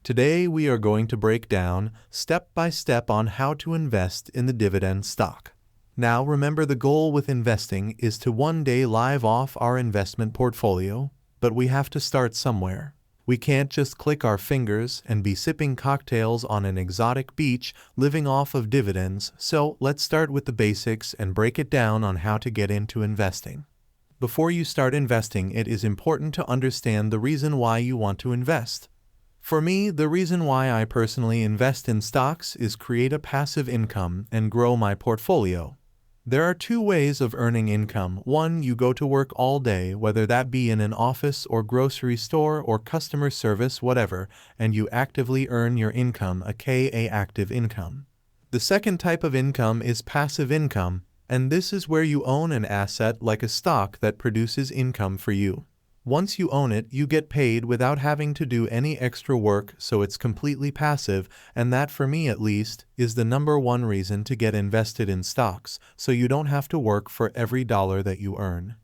Today we are going to break down step by step on how to invest in the dividend stock. Now remember, the goal with investing is to one day live off our investment portfolio, but we have to start somewhere. We can't just click our fingers and be sipping cocktails on an exotic beach living off of dividends, so let's start with the basics and break it down on how to get into investing. Before you start investing, it is important to understand the reason why you want to invest. For me, the reason why I personally invest in stocks is create a passive income and grow my portfolio. There are two ways of earning income. One, you go to work all day, whether that be in an office or grocery store or customer service, whatever, and you actively earn your income, aka active income. The second type of income is passive income, and this is where you own an asset like a stock that produces income for you. Once you own it, you get paid without having to do any extra work, so it's completely passive, and that, for me at least, is the number one reason to get invested in stocks, so you don't have to work for every dollar that you earn.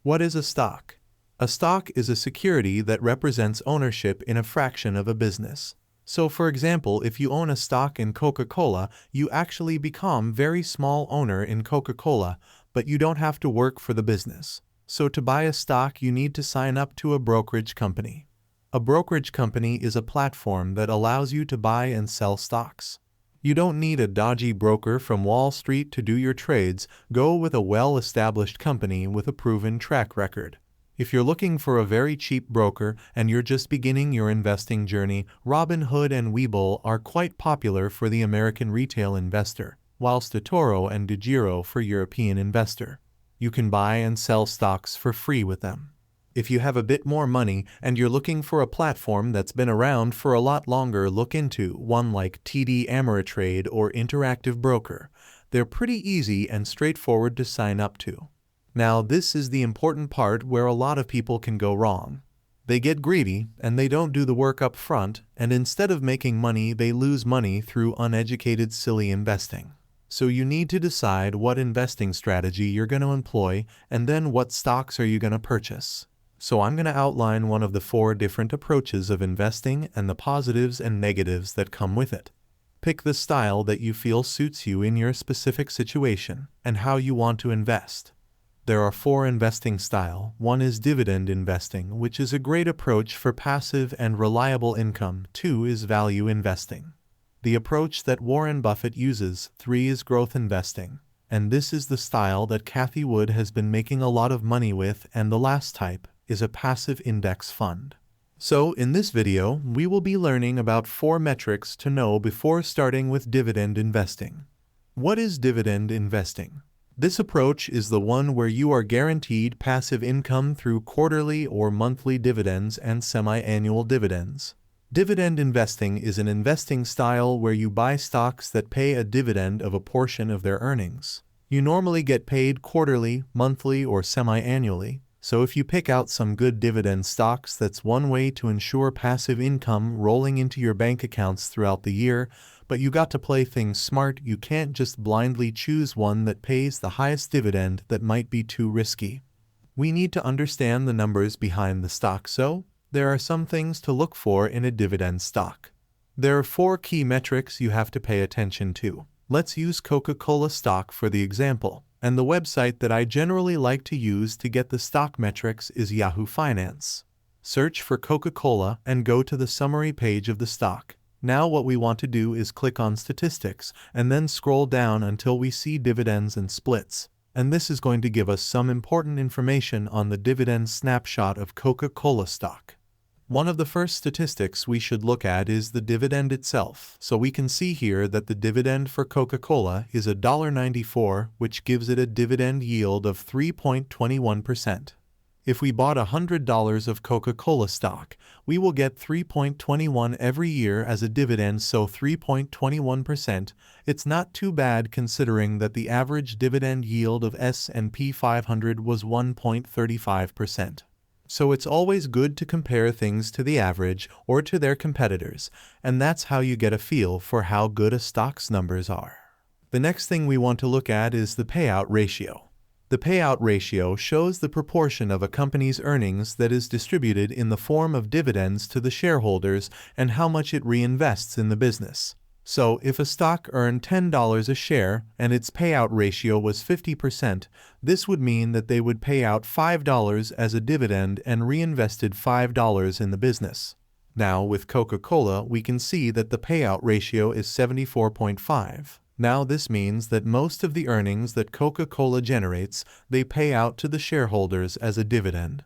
What is a stock? A stock is a security that represents ownership in a fraction of a business. So for example, if you own a stock in Coca-Cola, you actually become very small owner in Coca-Cola, but you don't have to work for the business. So to buy a stock, you need to sign up to a brokerage company. A brokerage company is a platform that allows you to buy and sell stocks. You don't need a dodgy broker from Wall Street to do your trades. Go with a well-established company with a proven track record. If you're looking for a very cheap broker and you're just beginning your investing journey, Robinhood and Webull are quite popular for the American retail investor, whilst eToro and DeGiro for European investor. You can buy and sell stocks for free with them. If you have a bit more money and you're looking for a platform that's been around for a lot longer, look into one like TD Ameritrade or Interactive Broker. They're pretty easy and straightforward to sign up to. Now, this is the important part where a lot of people can go wrong. They get greedy and they don't do the work up front, and instead of making money, they lose money through uneducated, silly investing. So you need to decide what investing strategy you're going to employ, and then what stocks are you going to purchase. So I'm going to outline one of the 4 different approaches of investing and the positives and negatives that come with it. Pick the style that you feel suits you in your specific situation and how you want to invest. There are 4 investing styles. One is dividend investing, which is a great approach for passive and reliable income. 2 is value investing, the approach that Warren Buffett uses. 3 is growth investing, and this is the style that Cathie Wood has been making a lot of money with, and the last type is a passive index fund. So in this video, we will be learning about 4 metrics to know before starting with dividend investing. What is dividend investing? This approach is the one where you are guaranteed passive income through quarterly or monthly dividends and semi-annual dividends. Dividend investing is an investing style where you buy stocks that pay a dividend of a portion of their earnings. You normally get paid quarterly, monthly, or semi-annually, so if you pick out some good dividend stocks, that's one way to ensure passive income rolling into your bank accounts throughout the year, but you got to play things smart. You can't just blindly choose one that pays the highest dividend. That might be too risky. We need to understand the numbers behind the stock, so there are some things to look for in a dividend stock. There are 4 key metrics you have to pay attention to. Let's use Coca-Cola stock for the example, and the website that I generally like to use to get the stock metrics is Yahoo Finance. Search for Coca-Cola and go to the summary page of the stock. Now what we want to do is click on statistics and then scroll down until we see dividends and splits. And this is going to give us some important information on the dividend snapshot of Coca-Cola stock. One of the first statistics we should look at is the dividend itself. So we can see here that the dividend for Coca-Cola is $1.94, which gives it a dividend yield of 3.21%. If we bought $100 of Coca-Cola stock, we will get 3.21 every year as a dividend, so 3.21%. It's not too bad considering that the average dividend yield of S&P 500 was 1.35%. So it's always good to compare things to the average or to their competitors, and that's how you get a feel for how good a stock's numbers are. The next thing we want to look at is the payout ratio. The payout ratio shows the proportion of a company's earnings that is distributed in the form of dividends to the shareholders and how much it reinvests in the business. So, if a stock earned $10 a share and its payout ratio was 50%, this would mean that they would pay out $5 as a dividend and reinvested $5 in the business. Now, with Coca-Cola, we can see that the payout ratio is 74.5. Now, this means that most of the earnings that Coca-Cola generates, they pay out to the shareholders as a dividend.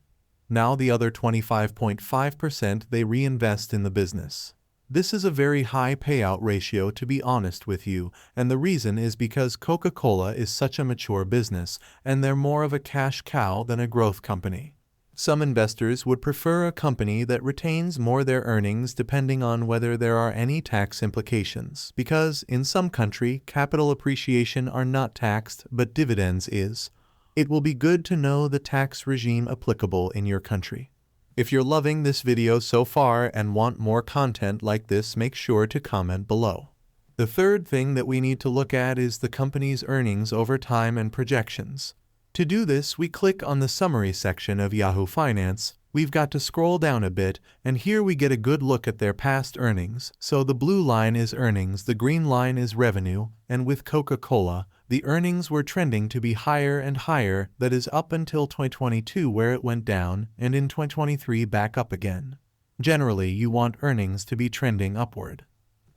Now, the other 25.5% they reinvest in the business. This is a very high payout ratio, to be honest with you, and the reason is because Coca-Cola is such a mature business, and they're more of a cash cow than a growth company. Some investors would prefer a company that retains more their earnings depending on whether there are any tax implications, because in some country, capital appreciation are not taxed, but dividends is. It will be good to know the tax regime applicable in your country. If you're loving this video so far and want more content like this, make sure to comment below. The third thing that we need to look at is the company's earnings over time and projections. To do this, we click on the summary section of Yahoo Finance. We've got to scroll down a bit, and here we get a good look at their past earnings. So the blue line is earnings, the green line is revenue, and with Coca-Cola, the earnings were trending to be higher and higher, that is up until 2022 where it went down, and in 2023 back up again. Generally, you want earnings to be trending upward.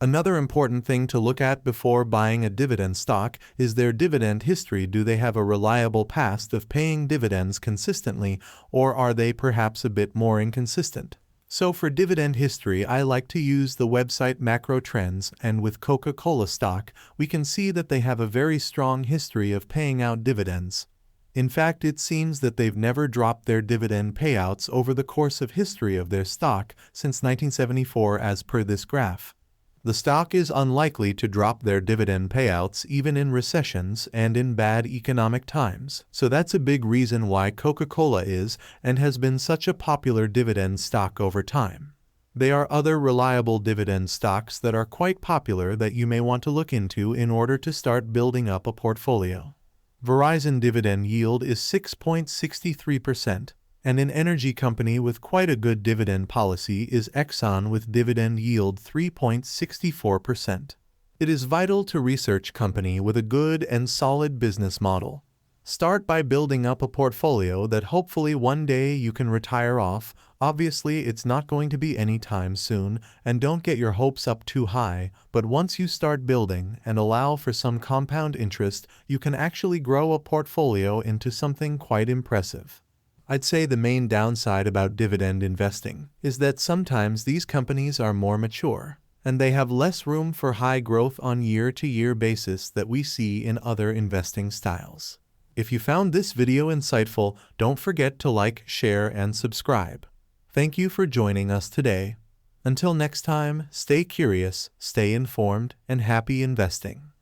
Another important thing to look at before buying a dividend stock is their dividend history. Do they have a reliable past of paying dividends consistently, or are they perhaps a bit more inconsistent? So for dividend history, I like to use the website Macro Trends, and with Coca-Cola stock, we can see that they have a very strong history of paying out dividends. In fact, it seems that they've never dropped their dividend payouts over the course of history of their stock since 1974 as per this graph. The stock is unlikely to drop their dividend payouts even in recessions and in bad economic times, so that's a big reason why Coca-Cola is and has been such a popular dividend stock over time. There are other reliable dividend stocks that are quite popular that you may want to look into in order to start building up a portfolio. Verizon dividend yield is 6.63%. And an energy company with quite a good dividend policy is Exxon with dividend yield 3.64%. It is vital to research company with a good and solid business model. Start by building up a portfolio that hopefully one day you can retire off. Obviously, it's not going to be anytime soon, and don't get your hopes up too high, but once you start building and allow for some compound interest, you can actually grow a portfolio into something quite impressive. I'd say the main downside about dividend investing is that sometimes these companies are more mature, and they have less room for high growth on year-to-year basis that we see in other investing styles. If you found this video insightful, don't forget to like, share, and subscribe. Thank you for joining us today. Until next time, stay curious, stay informed, and happy investing.